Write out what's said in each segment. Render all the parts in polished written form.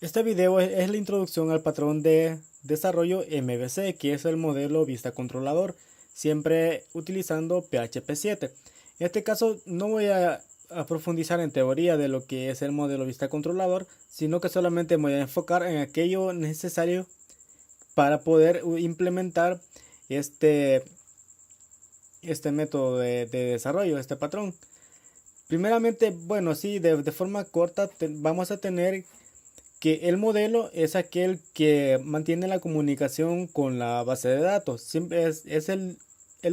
Este video es la introducción al patrón de desarrollo MVC, que es el modelo vista controlador, siempre utilizando PHP 7. En este caso no voy a profundizar en teoría de lo que es el modelo vista controlador, sino que solamente me voy a enfocar en aquello necesario para poder implementar este método de desarrollo, este patrón. Primeramente, bueno, sí, de forma corta vamos a tener que el modelo es aquel que mantiene la comunicación con la base de datos. Siempre es el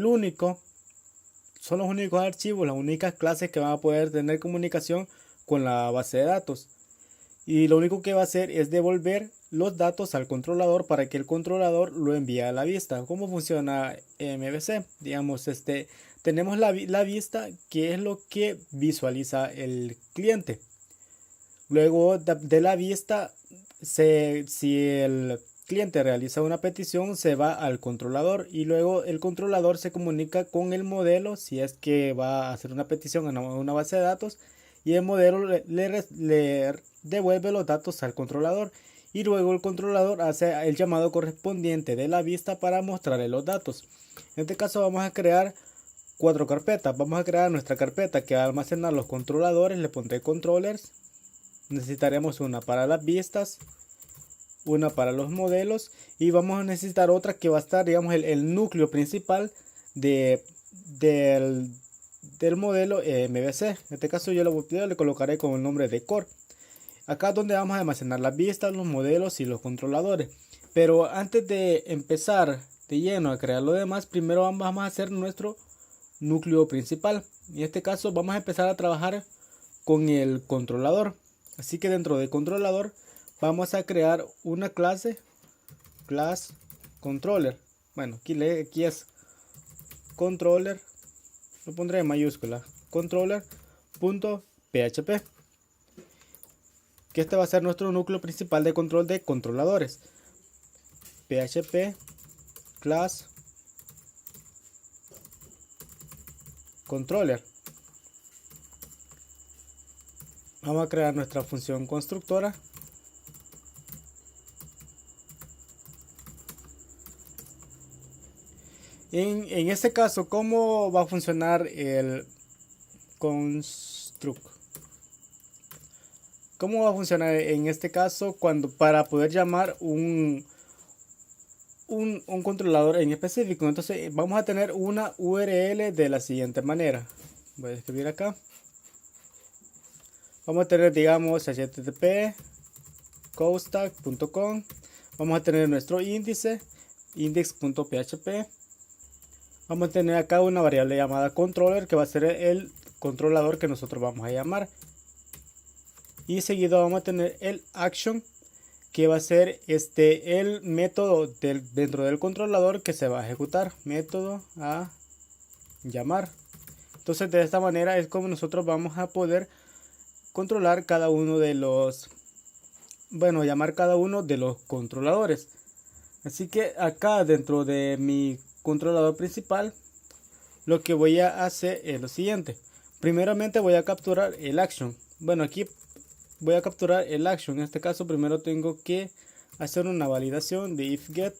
único, son los únicos archivos, las únicas clases que van a poder tener comunicación con la base de datos. Y lo único que va a hacer es devolver los datos al controlador para que el controlador lo envíe a la vista. ¿Cómo funciona MVC? Digamos, tenemos la vista, que es lo que visualiza el cliente. Luego de la vista, si el cliente realiza una petición, se va al controlador y luego el controlador se comunica con el modelo si es que va a hacer una petición a una base de datos, y el modelo le devuelve los datos al controlador y luego el controlador hace el llamado correspondiente de la vista para mostrarle los datos. En este caso vamos a crear 4 carpetas. Vamos a crear nuestra carpeta que va a almacenar los controladores. Le pondré controllers. Necesitaremos una para las vistas, una para los modelos, y vamos a necesitar otra que va a estar, digamos, el núcleo principal del modelo MVC. En este caso yo le colocaré con el nombre de core. Acá es donde vamos a almacenar las vistas, los modelos y los controladores. Pero antes de empezar de lleno a crear lo demás, primero vamos a hacer nuestro núcleo principal. En este caso vamos a empezar a trabajar con el controlador. Así que dentro del controlador vamos a crear una clase, class controller. Bueno, aquí es controller, lo pondré en mayúscula, controller.php, que este va a ser nuestro núcleo principal de control de controladores. PHP class controller. Vamos a crear nuestra función constructora. En este caso, ¿cómo va a funcionar el construct? ¿Cómo va a funcionar en este caso para poder llamar un controlador en específico? Entonces vamos a tener una URL de la siguiente manera. Voy a escribir acá. Vamos a tener, digamos, http cowstack.com. Vamos a tener nuestro índice, index.php. Vamos a tener acá una variable llamada controller, que va a ser el controlador que nosotros vamos a llamar. Y seguido vamos a tener el action, que va a ser el método dentro del controlador que se va a ejecutar. Método a llamar. Entonces de esta manera es como nosotros vamos a poder controlar cada uno de los, llamar cada uno de los controladores. Así que acá dentro de mi controlador principal, lo que voy a hacer es lo siguiente. Primeramente voy a capturar el action. Bueno, aquí voy a capturar el action. En este caso primero tengo que hacer una validación de if get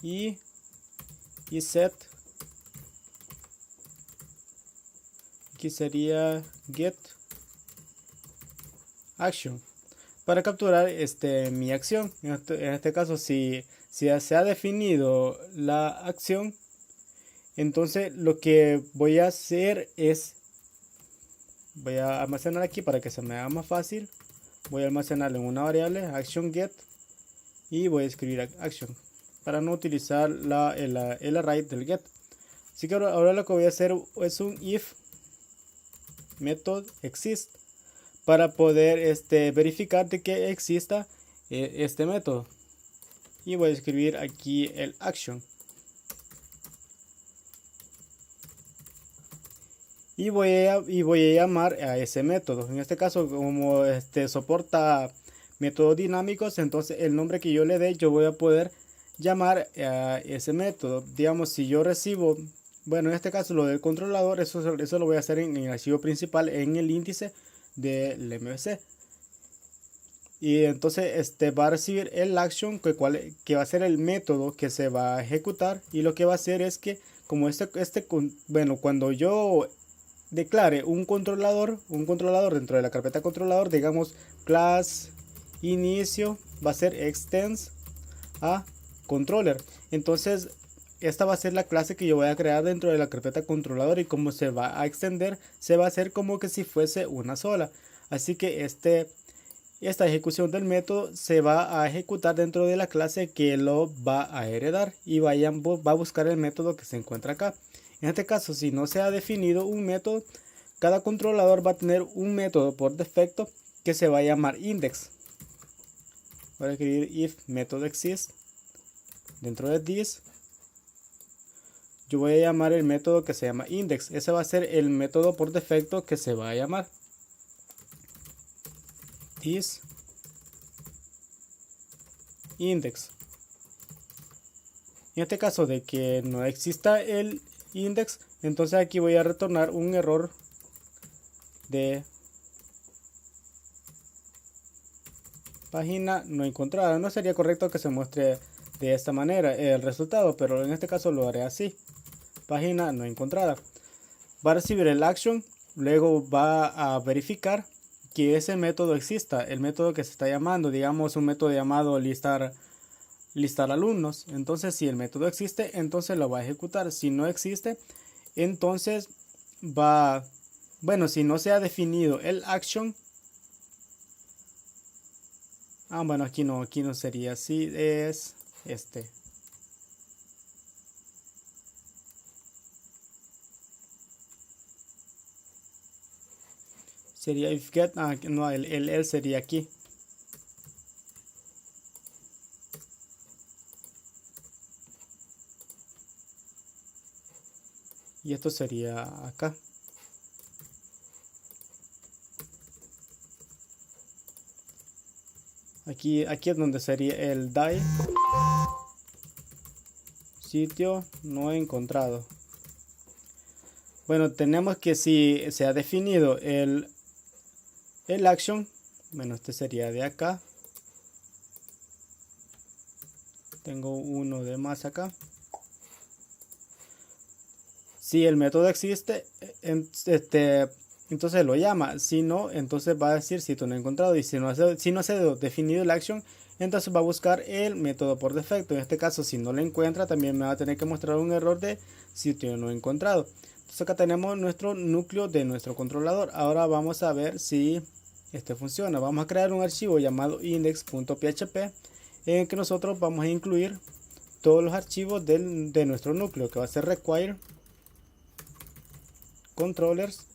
y set. Aquí sería get action para capturar mi acción. En este caso, si se ha definido la acción, entonces lo que voy a hacer es, voy a almacenar aquí para que se me haga más fácil. Voy a almacenarlo en una variable action get y voy a escribir action para no utilizar el array del get. Así que ahora lo que voy a hacer es un if method exist para poder verificar de que exista este método, y voy a escribir aquí el action y voy a llamar a ese método. En este caso, como soporta métodos dinámicos, entonces el nombre que yo le dé, yo voy a poder llamar a ese método. Digamos, si yo recibo, bueno, en este caso lo del controlador, eso lo voy a hacer en el archivo principal, en el índice. del MVC. Y entonces va a recibir el action que va a ser el método que se va a ejecutar. Y lo que va a hacer es que como bueno, cuando yo declare un controlador dentro de la carpeta controlador, digamos class inicio va a ser extends a controller. Entonces esta va a ser la clase que yo voy a crear dentro de la carpeta controlador, y como se va a extender, se va a hacer como que si fuese una sola. Así que esta ejecución del método se va a ejecutar dentro de la clase que lo va a heredar, y va a buscar el método que se encuentra acá. En este caso, si no se ha definido un método, cada controlador va a tener un método por defecto que se va a llamar index. Voy a escribir if method exists. Dentro de this yo voy a llamar el método que se llama index. Ese va a ser el método por defecto que se va a llamar this index. En este caso de que no exista el index, entonces aquí voy a retornar un error de página no encontrada. No sería correcto que se muestre de esta manera el resultado, pero en este caso lo haré así: página no encontrada. Va a recibir el action, luego va a verificar que ese método exista, el método que se está llamando, digamos un método llamado listar alumnos. Entonces si el método existe, entonces lo va a ejecutar. Si no existe, entonces si no se ha definido el action, bueno, aquí no sería así, es sería if get, no, el sería aquí. Y esto sería acá. Aquí es donde sería el die sitio no encontrado. Bueno, tenemos que si se ha definido el action, bueno, este sería de acá. Tengo uno de más acá. Si el método existe, entonces lo llama. Si no, entonces va a decir sitio no encontrado. Y si no se ha definido el action, entonces va a buscar el método por defecto. En este caso, si no lo encuentra, también me va a tener que mostrar un error de sitio no encontrado. Entonces acá tenemos nuestro núcleo de nuestro controlador. Ahora vamos a ver si este funciona. Vamos a crear un archivo llamado index.php en el que nosotros vamos a incluir todos los archivos de nuestro núcleo, que va a ser require controllers.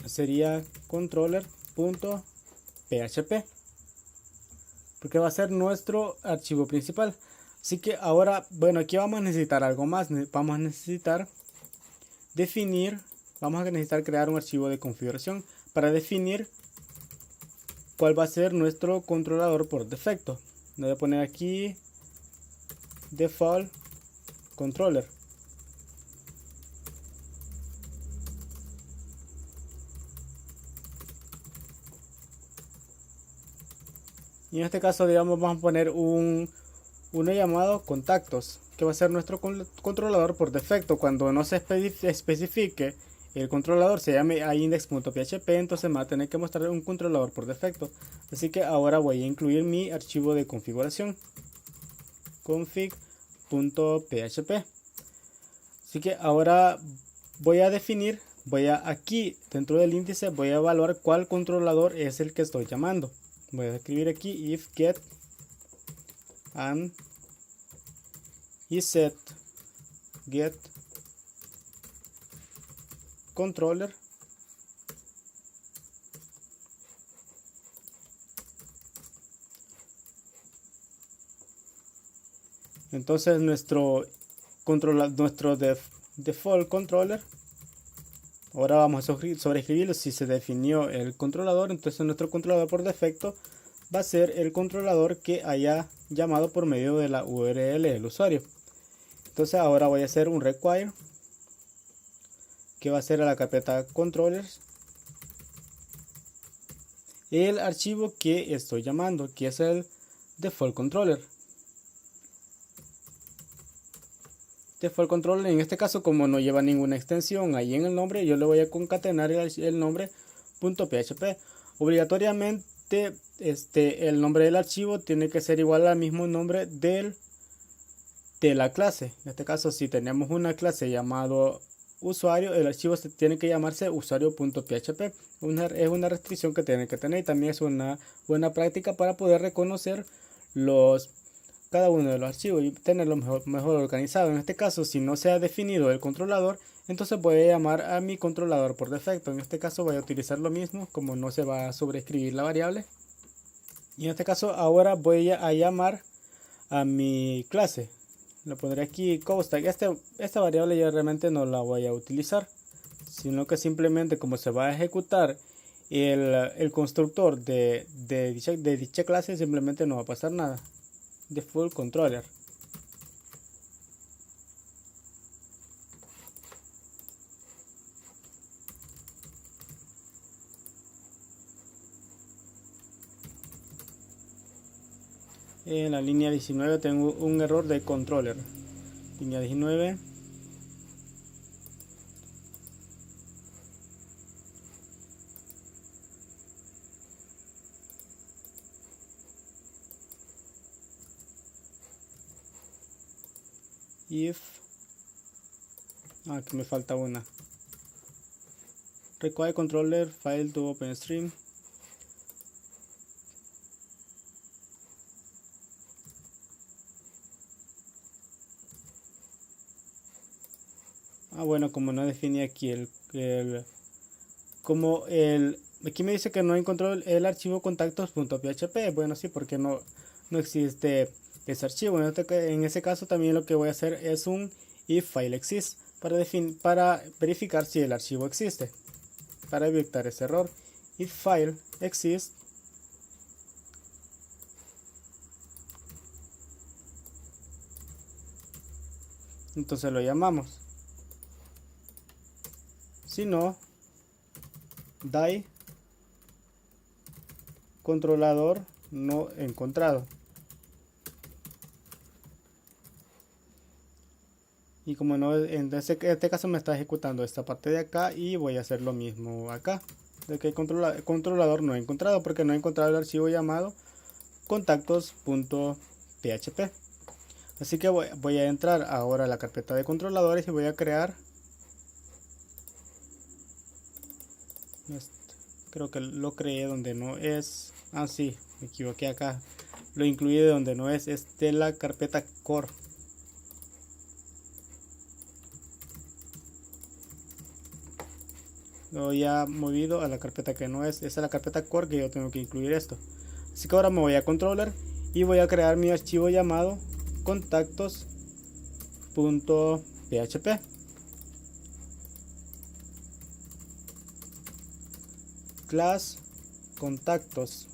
Sería controller.php, porque va a ser nuestro archivo principal. Así que ahora, bueno, aquí vamos a necesitar algo más. Vamos a necesitar crear un archivo de configuración para definir cuál va a ser nuestro controlador por defecto. Voy a poner aquí default controller. Y en este caso, digamos, vamos a poner uno llamado contactos, que va a ser nuestro controlador por defecto. Cuando no se especifique el controlador se llame a index.php, entonces me va a tener que mostrar un controlador por defecto. Así que ahora voy a incluir mi archivo de configuración, config.php. Así que ahora aquí dentro del índice voy a evaluar cuál controlador es el que estoy llamando. Voy a escribir aquí if get and set get controller. Entonces nuestro default controller, ahora vamos a sobreescribirlo. Si se definió el controlador, entonces nuestro controlador por defecto va a ser el controlador que haya llamado por medio de la URL del usuario. Entonces ahora voy a hacer un require que va a ser a la carpeta controllers el archivo que estoy llamando, que es el default controller. Default controller, en este caso, como no lleva ninguna extensión ahí en el nombre, yo le voy a concatenar el nombre .php. Obligatoriamente el nombre del archivo tiene que ser igual al mismo nombre de la clase. En este caso, si tenemos una clase llamado usuario, el archivo tiene que llamarse usuario.php. Es una restricción que tiene que tener, y también es una buena práctica para poder reconocer cada uno de los archivos y tenerlo mejor organizado. En este caso, si no se ha definido el controlador, entonces voy a llamar a mi controlador por defecto. En este caso voy a utilizar lo mismo, como no se va a sobreescribir la variable. Y en este caso ahora voy a llamar a mi clase. Le pondré aquí costar. Esta variable yo realmente no la voy a utilizar, sino que simplemente, como se va a ejecutar el constructor de dicha clase, simplemente no va a pasar nada. Default controller. En la línea 19 tengo un error de controller. Línea 19. If. Aquí me falta una. Require controller file to open stream. Bueno, como no definí aquí aquí me dice que no encontró el archivo contactos.php. Bueno, sí, porque no existe ese archivo. En ese caso también lo que voy a hacer es un if file exists para verificar si el archivo existe, para evitar ese error. If file exists, entonces lo llamamos. Si no, die controlador no encontrado. Y como no, en este caso me está ejecutando esta parte de acá, y voy a hacer lo mismo acá, de que el controlador no encontrado, porque no he encontrado el archivo llamado contactos.php. Así que voy a entrar ahora a la carpeta de controladores y voy a crear, creo que lo creé donde no es. Sí, me equivoqué acá, lo incluí de donde no es de la carpeta core. Lo ya movido a la carpeta que no es. Esa es la carpeta core que yo tengo que incluir esto. Así que ahora me voy a controller y voy a crear mi archivo llamado contactos.php. Class contactos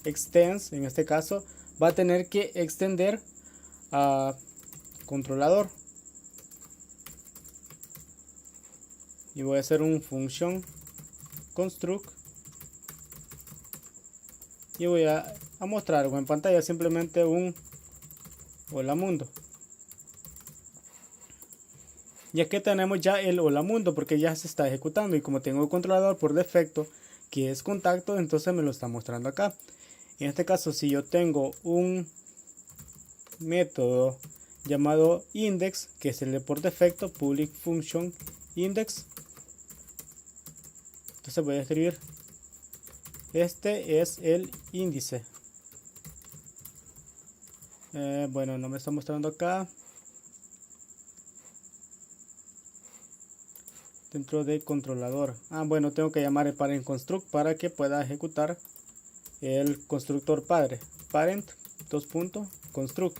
extends, en este caso va a tener que extender a controlador, y voy a hacer un function construct y voy a mostrar en pantalla simplemente un hola mundo. Y aquí tenemos ya el hola mundo, porque ya se está ejecutando, y como tengo el controlador por defecto que es contacto, entonces me lo está mostrando acá. En este caso, si yo tengo un método llamado index, que es el de por defecto, public function index, entonces voy a escribir este es el índice. Bueno, no me está mostrando acá. Dentro de controlador. Bueno, tengo que llamar el parent construct para que pueda ejecutar el constructor padre. Parent construct.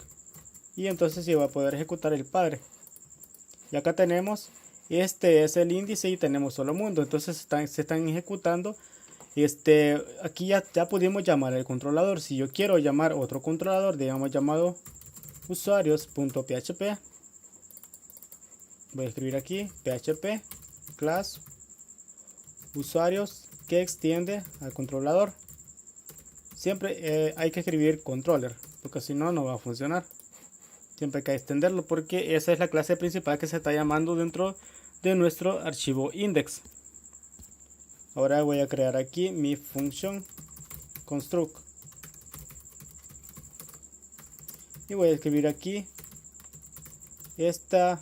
Y entonces sí va a poder ejecutar el padre. Y acá tenemos, este es el índice y tenemos solo mundo. Entonces se están ejecutando. Aquí ya pudimos llamar el controlador. Si yo quiero llamar otro controlador, digamos llamado usuarios.php, voy a escribir aquí php class usuarios que extiende al controlador. siempre hay que escribir controller, porque si no, no va a funcionar. Siempre hay que extenderlo porque esa es la clase principal que se está llamando dentro de nuestro archivo index. Ahora voy a crear aquí mi función construct y voy a escribir aquí: esta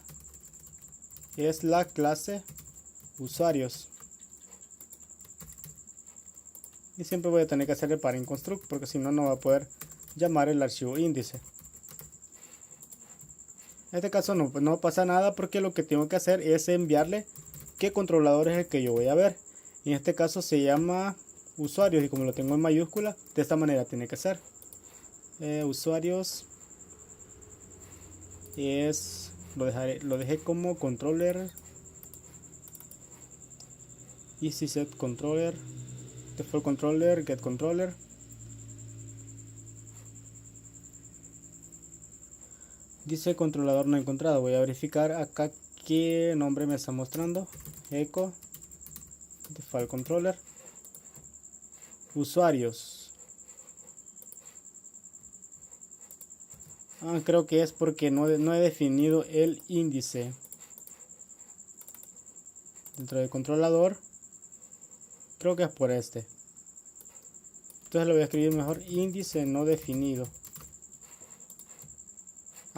es la clase usuarios. Y siempre voy a tener que hacerle para en construct porque si no, no va a poder llamar el archivo índice. En este caso no pasa nada porque lo que tengo que hacer es enviarle qué controlador es el que yo voy a ver. En este caso se llama usuarios y como lo tengo en mayúscula, de esta manera tiene que ser. Usuarios es, lo dejé como controller. Easy set controller, default controller, get controller. Dice controlador no encontrado. Voy a verificar acá qué nombre me está mostrando. Echo default controller usuarios. Creo que es porque no he definido el índice dentro del controlador. Creo que es por este. Entonces lo voy a escribir mejor: índice no definido.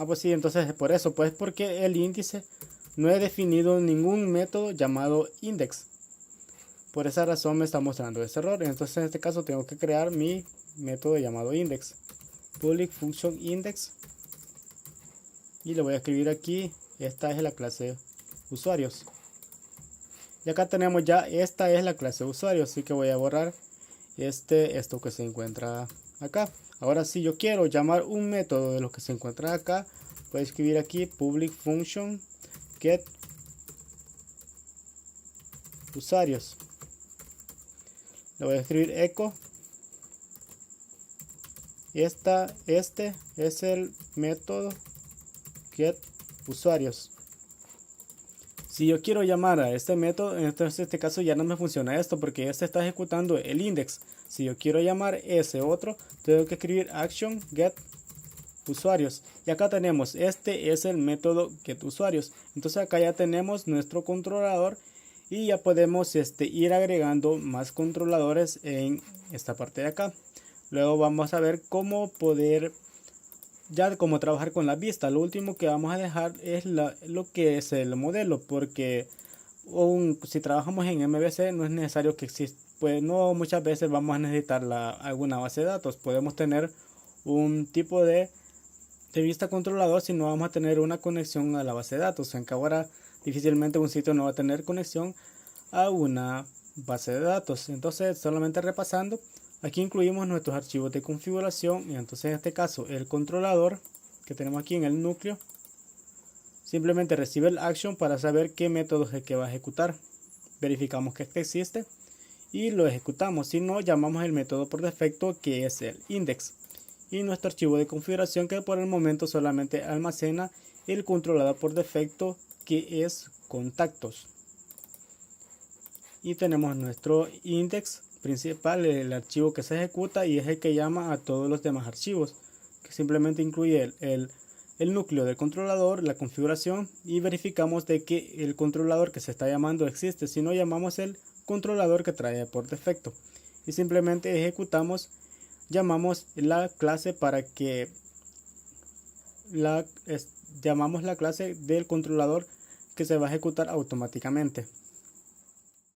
Pues sí, entonces es por eso, pues porque el índice no he definido ningún método llamado index. Por esa razón me está mostrando este error. Entonces en este caso tengo que crear mi método llamado index. Public function index. Y le voy a escribir aquí: esta es la clase usuarios. Y acá tenemos ya, esta es la clase usuarios. Así que voy a borrar esto que se encuentra acá. Ahora si yo quiero llamar un método de los que se encuentra acá, voy a escribir aquí public function get usuarios. Le voy a escribir echo. Este es el método get usuarios. Si yo quiero llamar a este método, entonces en este caso ya no me funciona esto porque este está ejecutando el index. Si yo quiero llamar ese otro, tengo que escribir action get usuarios. Y acá tenemos, este es el método get usuarios. Entonces acá ya tenemos nuestro controlador y ya podemos ir agregando más controladores en esta parte de acá. Luego vamos a ver cómo poder cómo trabajar con la vista. Lo último que vamos a dejar es lo que es el modelo, porque si trabajamos en MVC no es necesario que exista, pues no muchas veces vamos a necesitar alguna base de datos. Podemos tener un tipo de vista controlador si no vamos a tener una conexión a la base de datos, aunque ahora difícilmente un sitio no va a tener conexión a una base de datos. Entonces, solamente repasando, aquí incluimos nuestros archivos de configuración y entonces en este caso el controlador que tenemos aquí en el núcleo simplemente recibe el action para saber qué método es el que va a ejecutar. Verificamos que este existe y lo ejecutamos. Si no, llamamos el método por defecto que es el index y nuestro archivo de configuración que por el momento solamente almacena el controlador por defecto que es contactos. Y tenemos nuestro index principal, el archivo que se ejecuta y es el que llama a todos los demás archivos, que simplemente incluye el núcleo del controlador, la configuración y verificamos de que el controlador que se está llamando existe. Si no, llamamos el controlador que trae por defecto y simplemente llamamos la clase para que llamamos la clase del controlador que se va a ejecutar automáticamente.